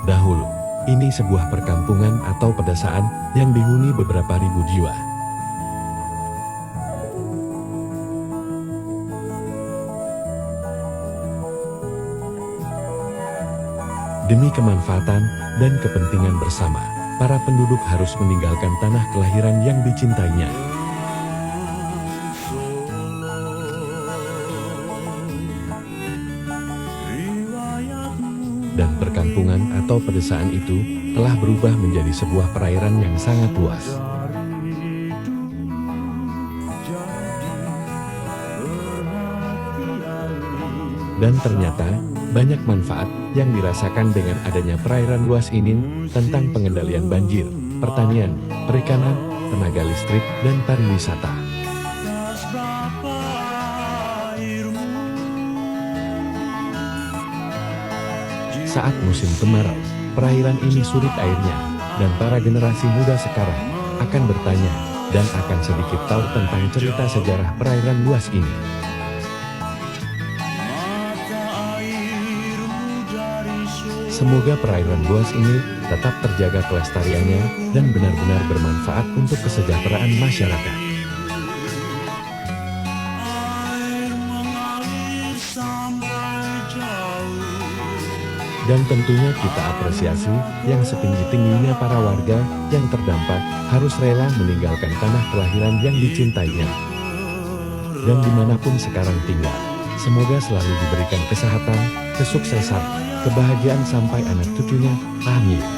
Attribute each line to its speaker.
Speaker 1: Dahulu, ini sebuah perkampungan atau pedesaan yang dihuni beberapa ribu jiwa. Demi kemanfaatan dan kepentingan bersama, para penduduk harus meninggalkan tanah kelahiran yang dicintainya. Dan perkampungan atau pedesaan itu telah berubah menjadi sebuah perairan yang sangat luas. Dan ternyata, banyak manfaat yang dirasakan dengan adanya perairan luas ini tentang pengendalian banjir, pertanian, perikanan, tenaga listrik, dan pariwisata. Saat musim kemarau, perairan ini surut airnya, dan para generasi muda sekarang akan bertanya dan akan sedikit tahu tentang cerita sejarah perairan luas ini. Semoga perairan luas ini tetap terjaga kelestariannya dan benar-benar bermanfaat untuk kesejahteraan masyarakat. Dan tentunya kita apresiasi yang setinggi-tingginya para warga yang terdampak harus rela meninggalkan tanah kelahiran yang dicintainya. Dan dimanapun sekarang tinggal, semoga selalu diberikan kesehatan, kesuksesan, kebahagiaan sampai anak cucunya. Amin.